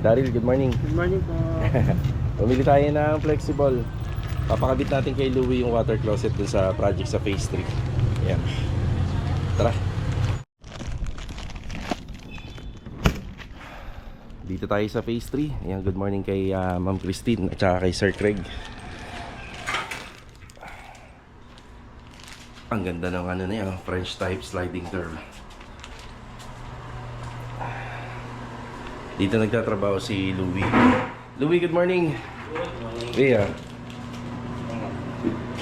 Daryl, good morning. Good morning po. Pumili tayo ng flexible. Papakabit natin kay Louie yung water closet dun sa project sa phase 3. Ayan. Tara. Dito tayo sa phase 3. Ayan, good morning kay Ma'am Christine at saka kay Sir Craig. Ang ganda ng ano na yan, French type sliding door. Dito nagtatrabaho si Louie. Louie, good morning. Good morning. Ria.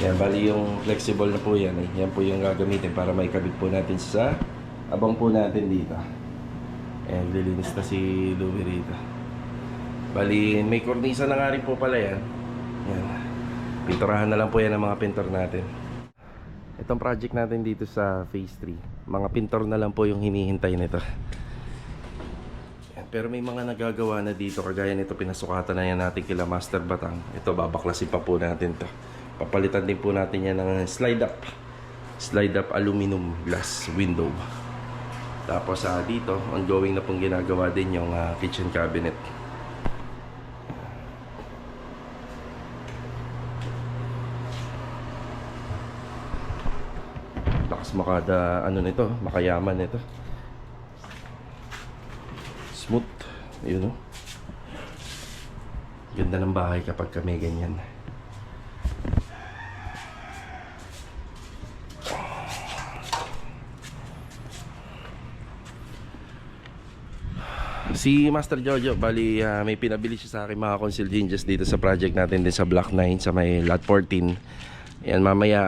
Yan, bali yung flexible na po yan. Yan po yung gagamitin para maikabit po natin sa abang po natin dito. Ayan, lilinis na si Louie rito. Bali, may kornisa na nga rin po pala yan. Yan. Pinturahan na lang po yan ng mga pintor natin. Itong project natin dito sa phase 3, mga pintor na lang po yung hinihintay nito. Pero may mga nagagawa na dito, kagaya nito, pinasukatan na yan natin kila Master Batang. Ito, babaklasin pa po natin to. Papalitan din po natin yan ng slide up aluminum glass window. Tapos dito, ongoing na pong ginagawa din yung kitchen cabinet. Lakas makada, ano nito, makayaman nito. Smooth, yun o. Ganda ng bahay kapag kami ganyan. Si Master Jojo, bali may pinabili siya sa akin mga concealed hinges dito sa project natin din sa Block 9 sa may Lot 14. Yan, mamaya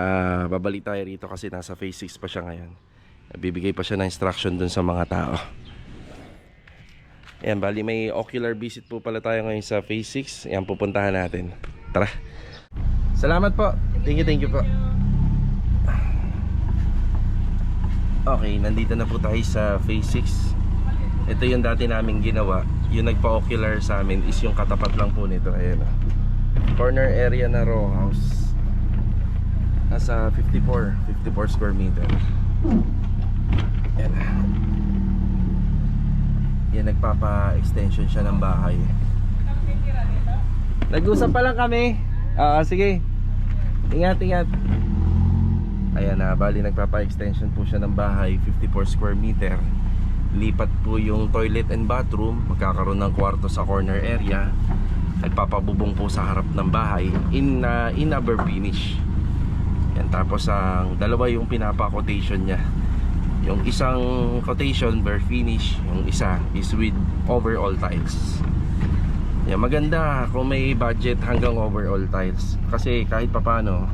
babalik tayo rito kasi nasa phase 6 pa siya ngayon. Bibigay pa siya ng instruction dun sa mga tao. Ayan, bali may ocular visit po pala tayo ngayon sa phase 6. Ayan, pupuntahan natin. Tara. Salamat po. Thank you po. Okay, nandito na po tayo sa phase 6. Ito yung dati naming ginawa. Yung nagpa-ocular sa amin is yung katapat lang po nito. Ayan, corner area na row house. Nasa 54 square meter. Ayan. Yan, nagpapa-extension siya ng bahay. Nag-usap pa lang kami. Sige. Ingat. Ayan na, bali nagpapa-extension po siya ng bahay, 54 square meter. Lipat po yung toilet and bathroom. Magkakaroon ng kwarto sa corner area. Nagpapabubong po sa harap ng bahay in rubber finish. Yan, tapos ang dalawa yung pinapa-quotation niya. Yung isang quotation bare finish, yung isa is with overall tiles. Yan, maganda kung may budget hanggang overall tiles. Kasi kahit papano,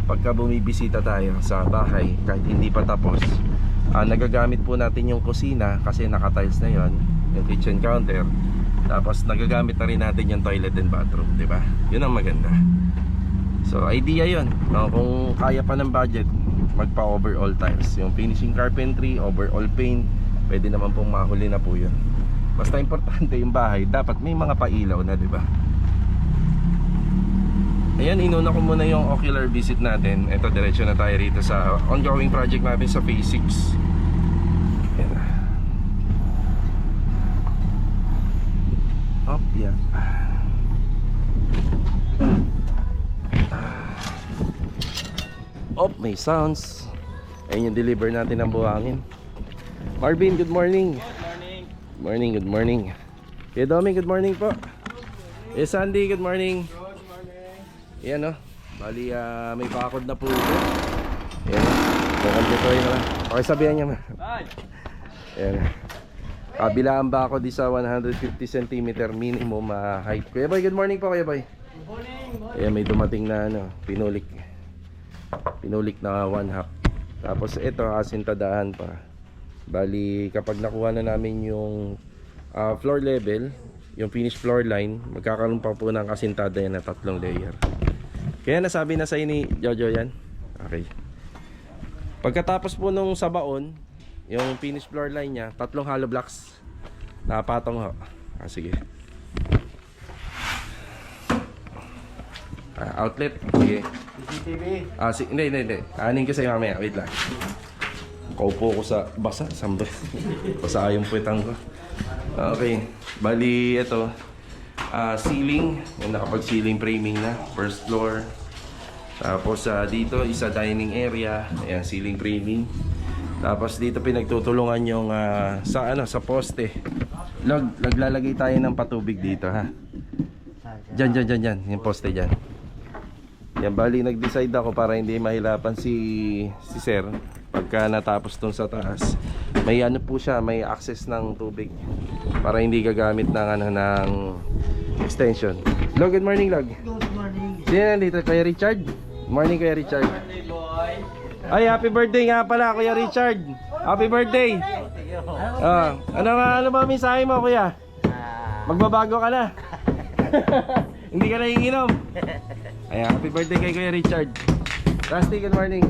pagka bumibisita tayo sa bahay, kahit hindi pa tapos, nagagamit po natin yung kusina kasi naka-tiles na yon, yung kitchen counter. Tapos nagagamit na rin natin yung toilet and bathroom, di ba? Yun ang maganda. So idea yun, no? Kung kaya pa ng budget, magpa overall tiles. Yung finishing carpentry, overall paint, pwede naman pong mahuli na po yun. Basta importante yung bahay, dapat may mga pailaw na, di ba? Ayan, inuna ko muna yung ocular visit natin. Ito, diretso na tayo rito sa ongoing project natin sa phase 6. Ayan. Up, yeah. Op, may sounds. Ayun yung deliver natin ng buhangin. Marvin, good morning. Good morning. Kuya Domi, good morning po. Sandy, good morning. Ayan o, bali may pakod na po ito. Ayan, kukumpletuhin na lang. Pakisabihan niya. Ayan, kabilaan ba ako di sa 150 cm minimum height. Kuya Boy, good morning po Kuya Boy. Good morning. Ayan, may dumating na pinulik na 1/2. Tapos ito, asintadahan pa. Bali kapag nakuha na namin yung floor level, yung finished floor line, magkakaroon pa po ng kasintada yan na 3 layer. Kaya nasabi na sa ini Jojo yan. Okay. Pagkatapos po nung sa baon, yung finished floor line nya, 3 hollow blocks napatong ho. Sige. Outlet. Sige. CCTV. Hindi. Anin ko sa'yo mamaya. Wait lang. Kaupo ko sa basa. Basa yung puwetang ko. Okay. Bali, ito, ceiling. Yung nakapag-ceiling framing na. First floor. Tapos dito, isa dining area. Ayan, ceiling framing. Tapos dito pinagtutulungan yung sa poste. Naglalagay tayo ng patubig dito, ha. Diyan. Yung poste diyan. Yan, bali nag-decide ako para hindi mahilapan si Sir pagka natapos dun sa taas. May ano po siya, may access ng tubig para hindi gagamit ng extension. Log, good morning, Log. Good morning. Sino nandito? Kuya Richard? Morning, Kuya Richard. Birthday boy. Ay, happy birthday nga pala, Kuya Richard. Happy birthday. Ano ba mensahe mo, Kuya? Magbabago ka na. Hindi ka na iinom. Ayan, happy birthday kay Kuya Richard. Rusty, good morning.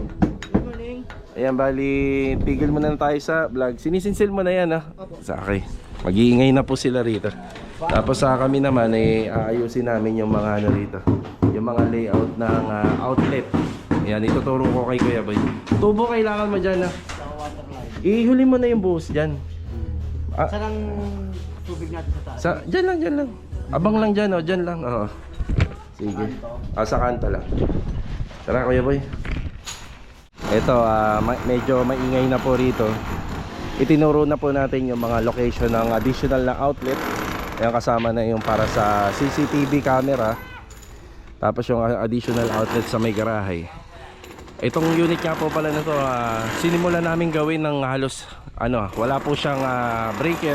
Good morning. Ayan, bali, tigil muna tayo sa vlog. Sinisinsil mo na yan, ha? Sa akin. Mag-iingay na po sila rito. Tapos kami naman, aayusin namin yung mga ano rito. Yung mga layout ng outlet. Ayan, ituturo ko kay Kuya Boy. Tubo kailangan mo dyan, ha? Sa water line. Ihuli mo na yung buhos dyan. Saan ang tubig natin sa taas? Dyan lang. Abang lang dyan, oh. Dyan lang, oo. Sige. Sa kanto lang. Tara, Kuya Boy. Ito, medyo maingay na po rito. Itinuro na po natin yung mga location ng additional na outlet. Ayan, kasama na yung para sa CCTV camera. Tapos yung additional outlet sa may garahe. Itong unit nga po pala na to, sinimulan namin gawin ng halos wala po siyang breaker,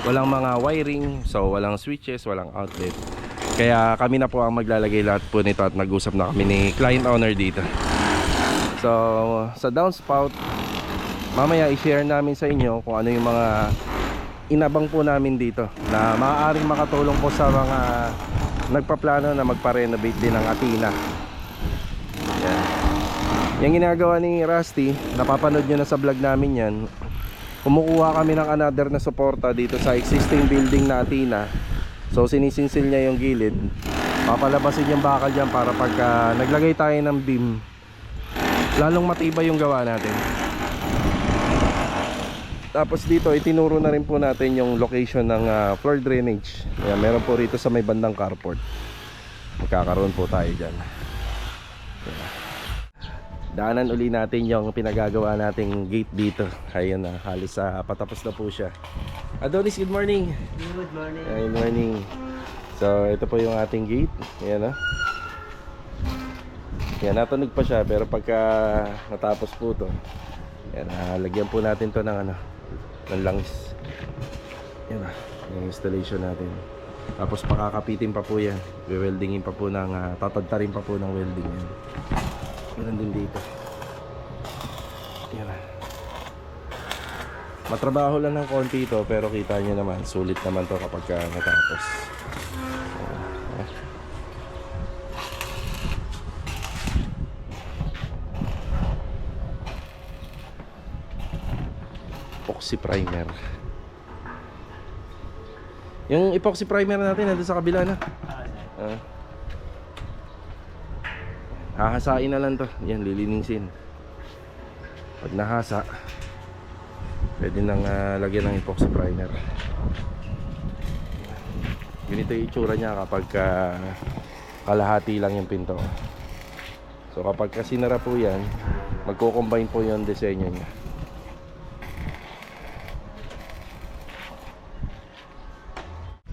walang mga wiring, so walang switches, walang outlet. Kaya kami na po ang maglalagay lahat po nito at nag-usap na kami ni client owner dito. So sa downspout, mamaya i-share namin sa inyo kung ano yung mga inabang po namin dito na maaaring makatulong po sa mga nagpaplano na magpa-renovate din ng Athena. Yan. Yung ginagawa ni Rusty, napapanood nyo na sa vlog namin yan. Kumukuha kami ng another na suporta dito sa existing building na Athena. So sinisinsil niya yung gilid. Papalabasin yung bakal dyan para pagka naglagay tayo ng beam, lalong matibay yung gawa natin. Tapos dito itinuro na rin po natin yung location ng floor drainage. Ayan, meron po rito sa may bandang carport. Magkakaroon po tayo dyan. Ayan. Daanan uli natin yung pinagagawa nating gate dito. Ayun na, halos patapos na po siya. Adonis, good morning. Good morning. Good morning. So ito po yung ating gate. Ayan, yan, natunog pa siya pero pagka natapos po to, yan, lagyan po natin to ng ng langis. Yan yung installation natin. Tapos pakakapitin pa po yan. Weldingin pa po ng tatadtarin pa po ng welding yan. Ganun din dito. Yan. Matrabaho lang ng konti ito pero kita nyo naman, sulit naman to kapag natapos. Epoxy primer. Yung epoxy primer natin nandun sa kabila na. Hahasain na lang to. Yan, lilinisin. Pag nahasa, pwede nang lagyan ng epoxy primer. Ganito yung itsura niya kapag kalahati lang yung pinto. So kapag sinara po yan, magko-combine po yung disenyo niya.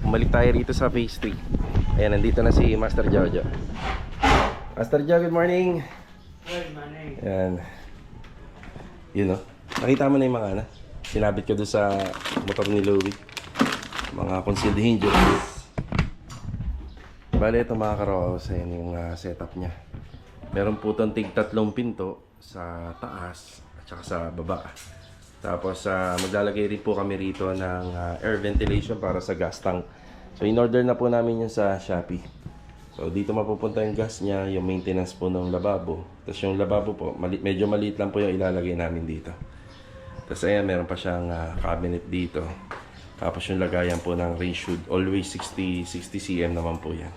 Bumalik tayo rito sa phase 3. Ayan, nandito na si Master Jojo. Master Jojo, good morning. Good morning. Ayan. Yun, nakita mo na yung mga sinabit ko doon sa motor ni Louie. Mga concealed hinges. Bale, ito mga karaos, ayan yung setup niya. Meron po itong tig-3 pinto sa taas at saka sa baba. Tapos maglalagay rin po kami rito ng air ventilation para sa gas tank. So in-order na po namin yun sa Shopee. So dito mapupunta yung gas niya, yung maintenance po ng lababo. Tapos yung lababo po, medyo maliit lang po yung ilalagay namin dito. Tapos ayan, meron pa siyang cabinet dito. Tapos yung lagayan po ng range hood, always 60 cm naman po yan.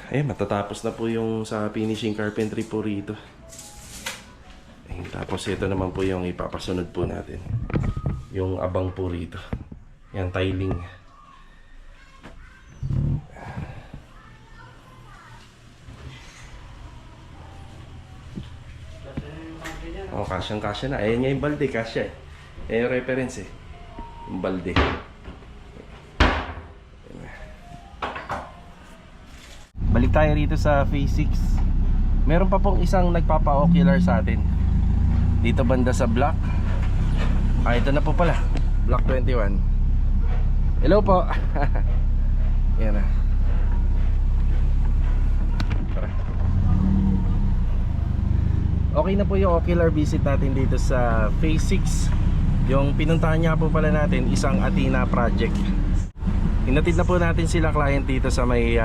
Ayan, matatapos na po yung sa finishing carpentry po rito. Ayun, tapos ito naman po yung ipapasunod po natin. yung abang po rito. Yan, tiling. Oh, kasyang-kasya na. Ayan nga yung balde, kasya eh. Ayan yung reference eh. Yung balde. Balik tayo rito sa Phase 6. Meron pa pong isang nagpapa-ocular sa atin. Dito banda sa block. Ito na po pala. Block 21. Hello po. Yan na. Tara. Okay na po yung ocular visit natin dito sa Phase 6. Yung pinuntahan niya po pala natin, isang Athena project. Inatid na po natin sila client dito sa may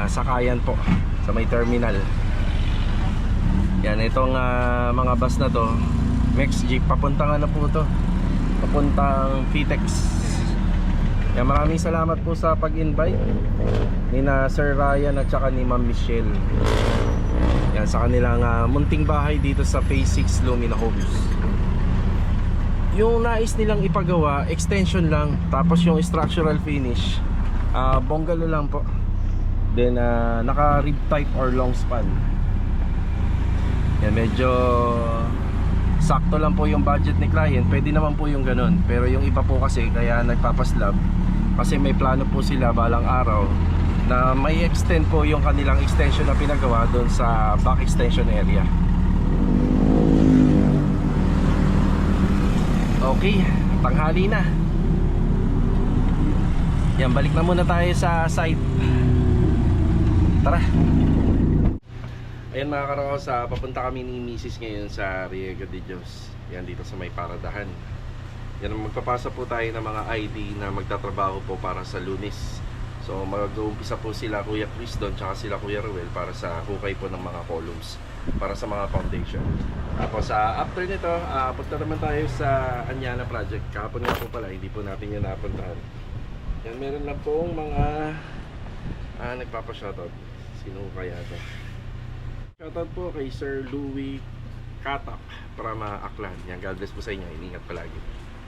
sakayan po, sa may terminal. Yan, itong mga bus na to, Mex Jeep, papuntang ano po to, papuntang Vitex. Yan, maraming salamat po sa pag-invite ni na Sir Ryan at saka ni Ma'am Michelle. Yan, sa kanilang munting bahay dito sa Phase 6 Lumina Homes. Yung nais nilang ipagawa, extension lang, tapos yung structural finish, bungalow lang po. Then naka rib type or long span. Yan, medyo sakto lang po yung budget ni client. Pwede naman po yung ganun. Pero yung iba po kasi kaya nagpapaslab, kasi may plano po sila balang araw na may extend po yung kanilang extension na pinagawa doon sa back extension area. Okay, tanghali na. Yan, balik na muna tayo sa site. Tara. Ayan mga karoos, papunta kami ni Mrs. ngayon sa Riego de Dios. Yan, dito sa may paradahan. Yan, magpapasa po tayo ng mga ID na magtatrabaho po para sa Lunes. So mag-uumpisa po sila Kuya Chris doon, tsaka sila Kuya Ruel para sa hukay po ng mga columns, para sa mga foundation. Tapos after nito, punta naman tayo sa Anyana project. Kahapon nga po pala, hindi po natin yan napuntahan. Yan, meron lang pong mga nagpapa-shoutout. Sino kaya to? Shoutout po kay Sir Louie Katak para Aklan. Yan, God bless po sa inyo, iningat palagi.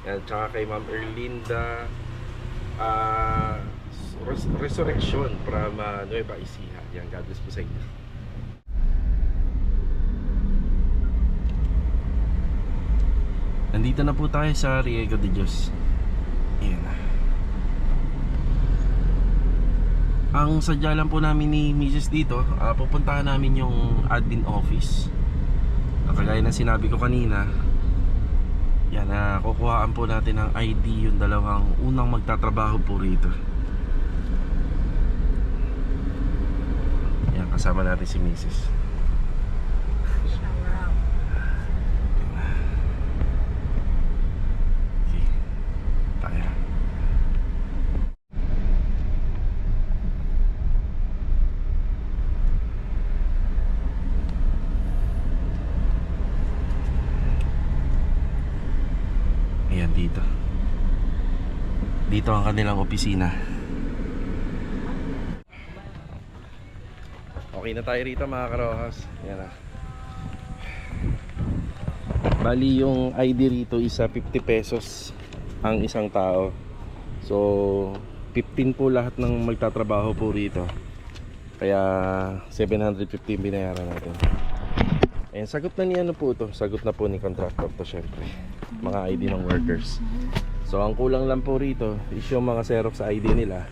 Yan, tsaka kay Ma'am Erlinda Resurrection from Nueva Ecija. Yan, God bless po sa inyo. Nandito na po tayo sa Riego de Dios. Ayan. Ang sadya lang po namin ni Mrs. dito, pupuntahan namin yung admin office. Kagaya ng sinabi ko kanina, yan, kukuhaan po natin ng ID yung dalawang unang magtatrabaho po rito. Yan, kasama natin si Mrs. Dito ang kanilang opisina. Okay na tayo rito mga karohas. Yan na. Bali yung ID rito isa 50 pesos ang isang tao. So 15 po lahat ng magtatrabaho po rito. Kaya 750 binayaran natin. Ayan, sagot na ni ano po to. Sagot na po ni contractor to syempre. Mga ID ng workers. So ang kulang lang po rito is yung mga Xerox ID nila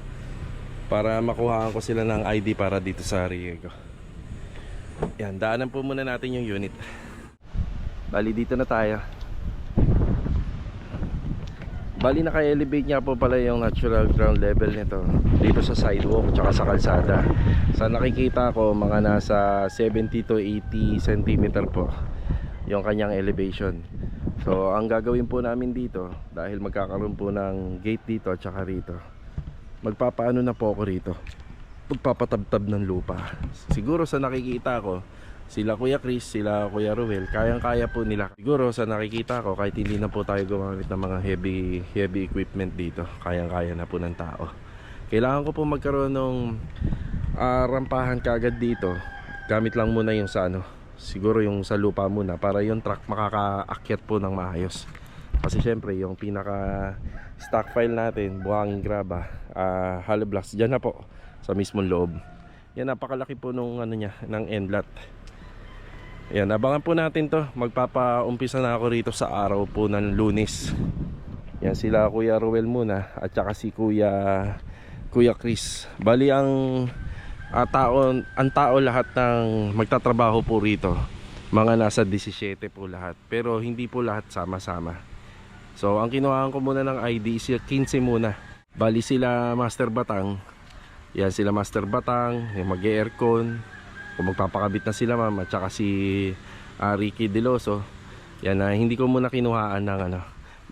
para makuhaan ko sila ng ID para dito sa Riego. Yan, daanan po muna natin yung unit. Bali dito na tayo. Bali naka-elevate niya po pala yung natural ground level nito dito sa sidewalk tsaka sa kalsada. Sa nakikita ko mga nasa 70 to 80 cm po yung kanyang elevation. So ang gagawin po namin dito, dahil magkakaroon po ng gate dito at saka rito, magpapaano na po ako rito, magpapatabtab ng lupa. Siguro sa nakikita ko, sila Kuya Chris, sila Kuya Ruel, kayang-kaya po nila. Siguro sa nakikita ko, kahit hindi na po tayo gumamit ng mga heavy equipment dito, kayang-kaya na po ng tao. Kailangan ko po magkaroon ng rampahan kagad dito. Gamit lang muna yung sa siguro yung sa lupa muna, para yung truck makakaakyat po ng maayos. Kasi syempre yung pinaka stock file natin, buhangin graba, hollow blocks dyan na po sa mismong loob. Yan, napakalaki po nung ano niya, ng endlot. Yan, abangan po natin to. Magpapaumpisa na ako rito sa araw po ng Lunes. Yan, sila Kuya Ruel muna at saka si Kuya Chris. Bali ang tao lahat ng magtatrabaho po rito, mga nasa 17 po lahat. Pero hindi po lahat sama-sama. So ang kinuhaan ko muna ng ID is 15 muna. Bali sila Master Batang. Yan, sila Master Batang, yung mag-aircon. Kung magpapakabit na sila ma'am, at saka si Ricky Deloso. Yan, hindi ko muna kinuhaan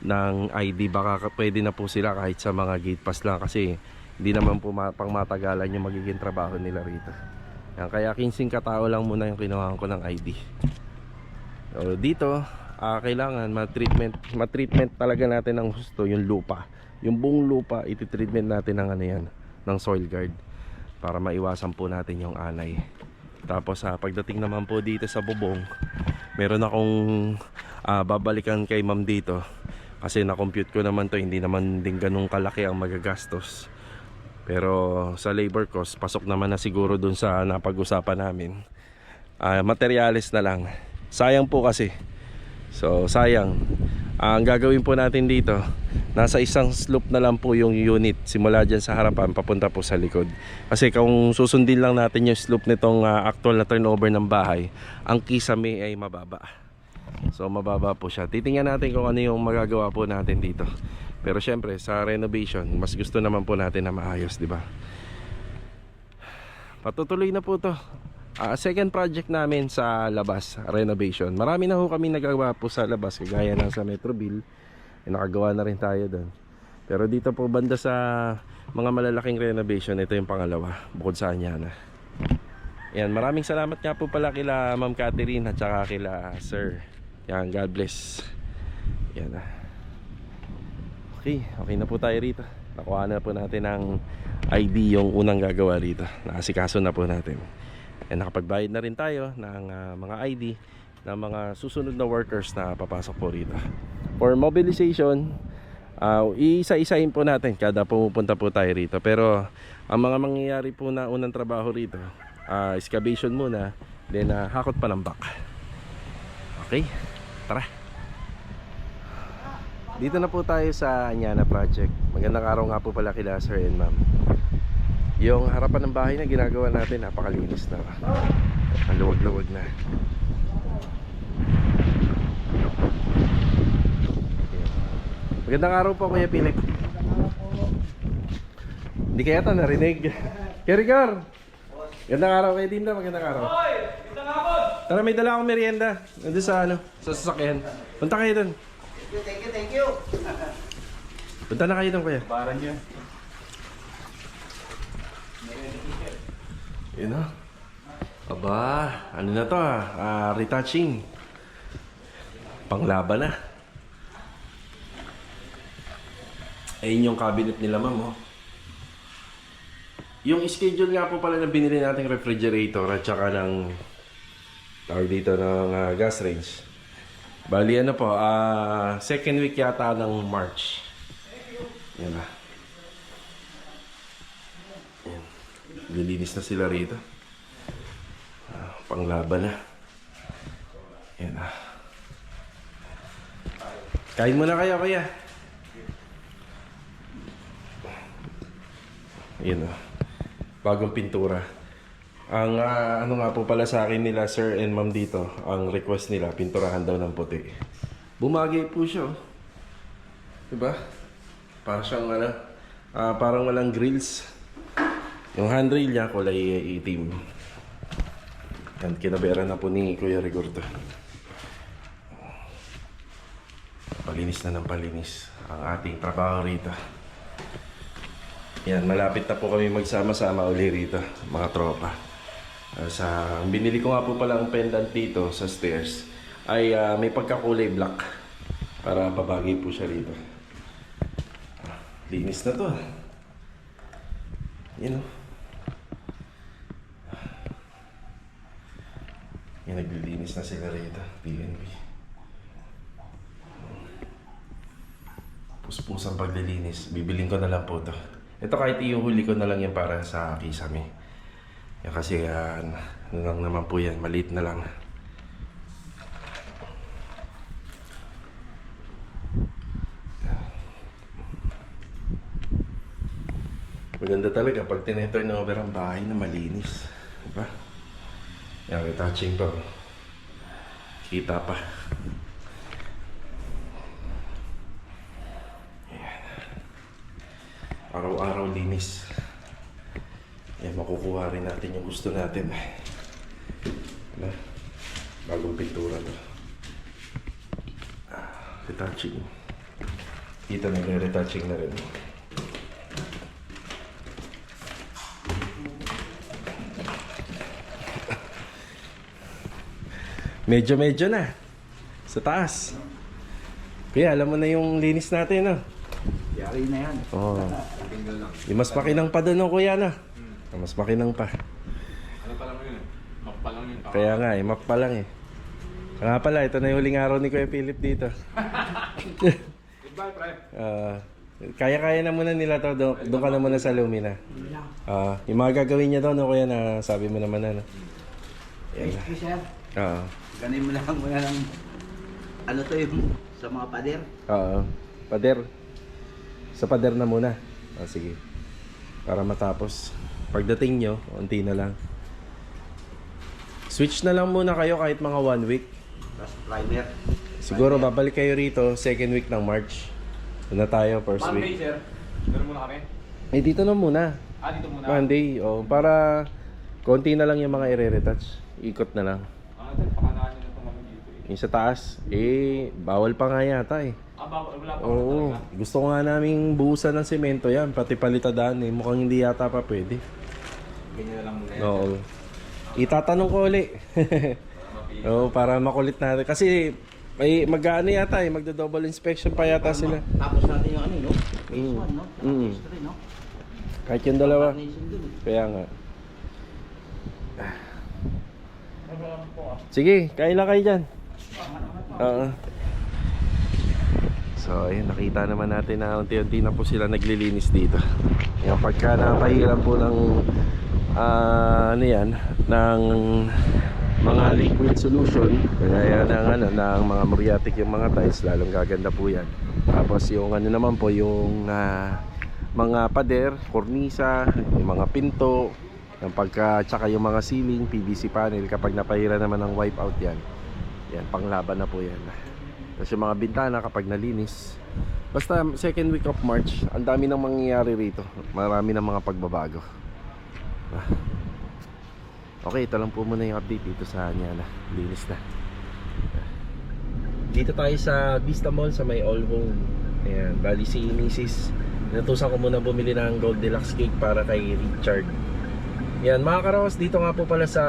ng ID. Baka pwede na po sila kahit sa mga gate pass lang, kasi hindi naman po pang matagalan yung magiging trabaho nila rito. Yan, kaya 15 katao lang muna yung kinuhaan ko ng ID. So, dito kailangan matreatment talaga natin ng gusto yung lupa. Yung buong lupa iti-treatment natin ng ng soil guard para maiwasan po natin yung anay. Tapos pagdating naman po dito sa bubong, meron akong babalikan kay ma'am dito, kasi na-compute ko naman to, hindi naman din ganun kalaki ang magagastos. Pero sa labor cost, pasok naman na siguro dun sa napag-usapan namin. Materials na lang. Sayang po kasi. So sayang. Ang gagawin po natin dito, nasa isang slope na lang po yung unit, simula dyan sa harapan papunta po sa likod. Kasi kung susundin lang natin yung slope nitong actual na turnover ng bahay, ang kisame ay mababa. So mababa po siya. Titingnan natin kung ano yung magagawa po natin dito. Pero syempre sa renovation, mas gusto naman po natin na maayos, di ba? Patutuloy na po to. Second project namin sa labas, renovation. Marami na ho kami nagawa po sa labas, kagaya ng sa Metroville. Nakagawa na rin tayo doon. Pero dito po banda sa mga malalaking renovation, ito yung pangalawa, bukod sa Anyana. Yan, maraming salamat nga po pala kila Ma'am Catherine at saka kila Sir. Yan, God bless. Yan na. Okay na po tayo rito. Nakuha na po natin ang ID, yung unang gagawa rito. Naasikaso na po natin. Nakapagbayad na rin tayo ng mga ID ng mga susunod na workers na papasok po rito. For mobilization, isa-isahin po natin kada pumupunta po tayo rito. Pero ang mga mangyayari po na unang trabaho rito, excavation muna, then hakot pa ng back. Okay, tara. Dito na po tayo sa Anyana Project. Magandang araw nga po pala kila Sir and Ma'am. Yung harapan ng bahay na ginagawa natin, napakalinis na. Ang luwag-luwag na. Magandang araw po, Kuya Philip. Hindi kaya ito narinig. Kerigor! Magandang araw, Kuya Dinda. Magandang araw. Tara, may dala akong merienda. Nandun sa sa sasakyan. Punta kayo dun. Thank you. Punta na kayo dun, Kuya. Baran nyo. Yun na. Aba, ano na to retouching. Panglaban na. Ayun yung cabinet nila, ma'am, oh. Yung schedule nga po pala na binili nating refrigerator at saka ng tawag dito ng gas range. Bali ano po, second week yata ng March. Yan na. Yan. Lilinis na sila rito. Panglaban na. Yan na. Kain muna kayo, kuya. Yan na. Bagong pintura. Ang ano nga po pala sa akin nila Sir and Ma'am dito, ang request nila, pinturahan daw ng puti. Bumagay po siya, oh. Diba? Parang siyang parang walang grills. Yung handrail niya kulay itim. Yan, kinabayaran na po ni Kuya Rigor to. Palinis na ng palinis ang ating trabaho rito. Yan, malapit na po kami magsama-sama uli rito, mga tropa. Binili ko nga po pala ang pendant dito sa stairs ay may pagkakulay black para pabagay po siya rito. Linis na to. Yan, oh. Yan, naglilinis na sila rito, PNB. puspusang paglilinis. Bibiling ko na lang po to. Ito kahit iuhuli ko na lang yan para sa kisame. Yan kasi ano lang naman po yan, maliit na lang. Maganda talaga pag tineturnover ang bahay na malinis. Diba? Yan, retouching pa. Kita pa. Ayan. Araw-araw linis. Yan, makukuha rin natin yung gusto natin. Diba? Bagong pintura to. Retouching. Kita nagre-retouching na rin. Medyo na. Sa taas. Kaya alam mo na yung linis natin, no? Yari na yan. Oo. Yung mas makinang pa doon, no, kuya, no? Mas makinang pa. Ano pa lang yun eh? Map pa lang yun. Kaya nga, map pa lang eh. Kaya pala, ito na yung huling araw ni Kuya Philip dito. Goodbye, pre. Kaya-kaya na muna nila to. Doon ka na muna sa Lumina. Yung mga gagawin niya doon, no, kuya, na sabi mo naman na, no? Yan. Sir, ganin mo lang muna ng ano to yung sa mga pader. Pader. Sa pader na muna. Sige. Para matapos. Pagdating nyo, unti na lang. Switch na lang muna kayo kahit mga 1 week. Tapos primer. Siguro babalik kayo rito second week ng March. Doon na tayo first Monday, week. sir. Meron muna kami. Dito na muna. Dito muna. Monday. Para konti na lang yung mga i-retouch. Ikot na lang. Sir, pakanaan nyo na itong ano dito eh. Yung sa taas, bawal pa nga yata eh. Wala pa Oo. talaga. Gusto ko nga naming buhusan ng semento yan, pati palitadaan eh. Mukhang hindi yata pa pwede. Ganyan na lang muna yan. Oo. Itatanong ko ulit. Oo, para makulit natin. Kasi may mag-ano yata eh, magdo-double inspection pa yata sila. Tapos natin yung ano, no? Phase 1, no? Mm. Phase 3, no? Kahit yung dalawa. Coordination dun. Kaya nga. Sige, kain lang kayo dyan. Oo. So, ayun, nakita naman natin na unti-unti na po sila naglilinis dito. Yung pagka napahiram po ng ano yan, ng mga liquid solution, kaya ng mga muriatic yung mga tiles, lalong gaganda po yan. Tapos yung ano naman po, yung mga pader, kornisa, yung mga pinto, yung tsaka yung mga ceiling, PVC panel, kapag napahira naman ng wipeout yan, panglaban na po yan. Tapos yung mga bintana kapag nalinis, basta second week of March, ang dami nang mangyayari rito. Marami ng mga pagbabago. Okay, ito lang po muna yung update dito sa Anyana. Linis na. Dito tayo sa Vista Mall sa may All Home. Ayan, bali si Mrs. Natusan ko muna bumili ng Gold Deluxe Cake para kay Richard. Yan, mga karawas, dito nga po pala sa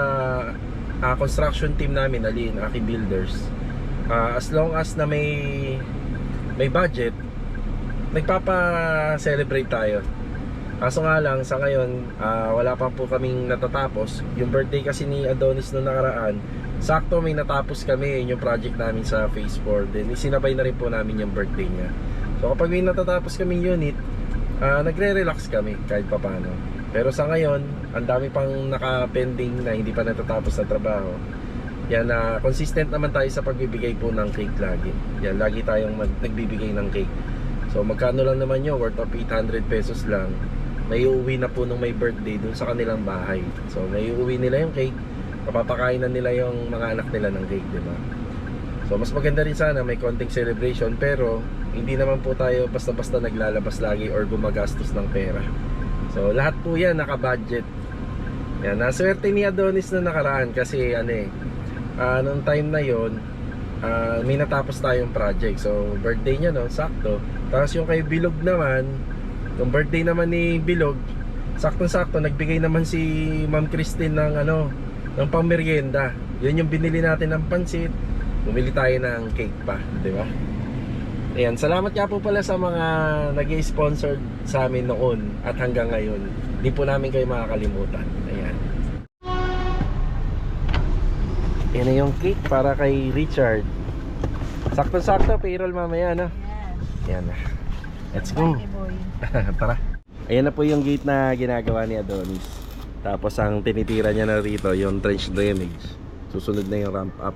construction team namin, Aki Builders. As long as na may budget, nagpapa-celebrate tayo. Kaso nga lang, sa ngayon, wala pa po kaming natatapos. Yung birthday kasi ni Adonis noong nakaraan, sakto may natapos kami, yung project namin sa Phase 4. Then isinabay na rin po namin yung birthday niya. So kapag may natatapos kaming unit, nagre-relax kami kahit papano. Pero sa ngayon, ang dami pang naka-pending na hindi pa natatapos na trabaho. Yan, consistent naman tayo sa pagbibigay po ng cake lagi. Yan, lagi tayong nagbibigay ng cake. So magkano lang naman yun, worth of 800 pesos lang. May uuwi na po nung may birthday dun sa kanilang bahay. So may uuwi nila yung cake, papapakain na nila yung mga anak nila ng cake, diba? So mas maganda rin sana may konting celebration, pero hindi naman po tayo basta-basta naglalabas lagi or gumagastos ng pera. So lahat po yan naka-budget. Yan, naswerte ni Adonis na nakaraan kasi noong time na yon, may natapos tayong project. So birthday niya, no, sakto. Tapos yung kay Bilog naman, yung birthday naman ni Bilog, saktong-sakto nagbigay naman si Ma'am Christine ng pangmeryenda. Yun yung binili natin ng pansit. Bumili tayo ng cake pa, di ba? Ayan, salamat nga po pala sa mga nag-i-sponsor sa amin noon at hanggang ngayon. Hindi po namin kayo makakalimutan. Ayan. Yan na yung cake para kay Richard. Sakto-sakto, payroll mamaya, no? Yes. Yan na. Let's go. Bye, boy. Tara. Ayan na po yung gate na ginagawa ni Adonis. Tapos ang tinitira niya na rito, yung trench drainage. Susunod na yung ramp up.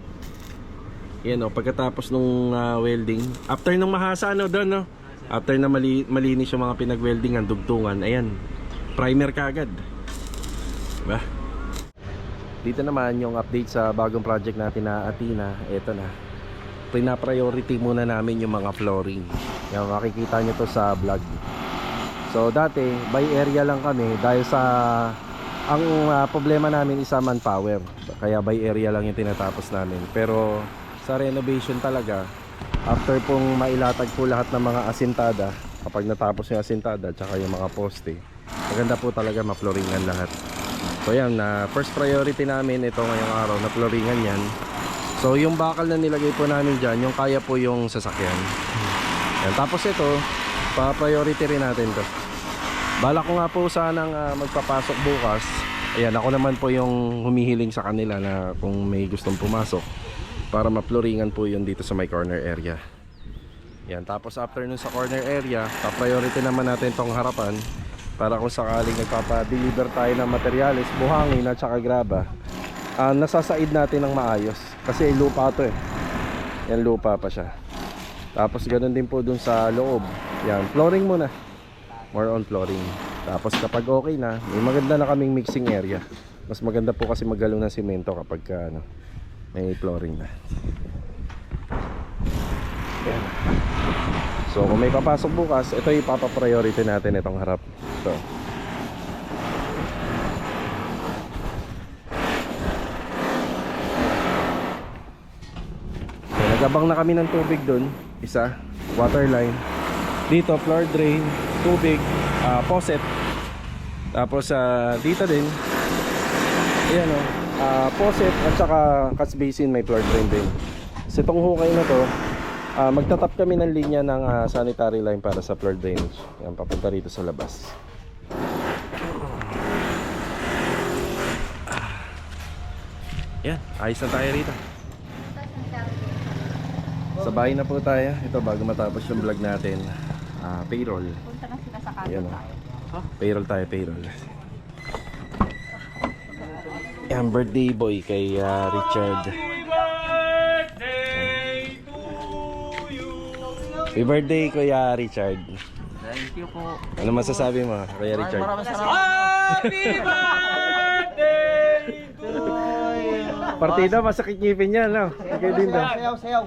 Yan o, pagkatapos nung welding, after nung mahasa doon no, after na malinis yung mga pinag-weldingan, dugtungan, ayan, primer kaagad. Diba? Dito naman yung update sa bagong project natin na Athena. Ito na, pina-priority muna namin yung mga flooring. Yan, makikita nyo to sa vlog. So dati, by area lang kami dahil sa ang problema namin is manpower. Kaya by area lang yung tinatapos namin. Pero sa renovation talaga, after pong mailatag po lahat ng mga asintada, kapag natapos yung asintada tsaka yung mga poste, maganda po talaga ma-flooringan lahat. So yan, first priority namin ito ngayong araw, na flooringan yan. So yung bakal na nilagay po namin dyan, yung kaya po yung sasakyan. Yan. Tapos ito, pa-priority rin natin to. Bala ko nga po sanang magpapasok bukas. Ayan, ako naman po yung humihiling sa kanila na kung may gustong pumasok para ma-flooringan po yun dito sa my corner area. Yan, tapos after nun sa corner area, pa-priority naman natin tong harapan para kung sakaling nagpapa-deliver tayo ng materyales, buhangin at saka graba, nasasaid natin ng maayos kasi lupa to eh. Yan, lupa pa siya. Tapos ganoon din po dun sa loob. Yan, flooring muna. More on flooring. Tapos kapag okay na, may maganda na kaming mixing area. Mas maganda po kasi maggalo ng simento kapag may flooring na. Yan. So kung may papasok bukas, ito yung papa-priority natin, itong harap. So nagabang na kami ng tubig dun. Isa, water line. Dito, floor drain, tubig, faucet. Tapos dito din, ayan o, faucet at saka catch basin, may floor drain din. Kasi itong hukay na to, magtatap kami ng linya ng sanitary line para sa floor drainage. Yan, papunta rito sa labas. Yan, ayos na tayo rito. Sa bahay na po tayo. Ito bago matapos yung vlog natin. Payroll. Punta na sila sa kanto Ayan o. tayo. Payroll tayo, payroll. Yan, birthday boy kay Richard. Happy birthday, Kuya Richard. Thank you po. Ano masasabi mo, Kuya Richard? Happy birthday to you! Partida, masakit ngipin niya, no? Okay din daw. Sayaw.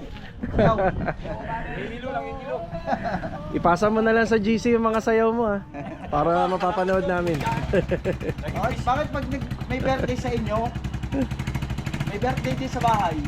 Hilo lang, hilo. Ipasa mo na lang sa GC yung mga sayaw mo, ha? Para mapapanood namin. Bakit pag may birthday sa inyo, may birthday din sa bahay?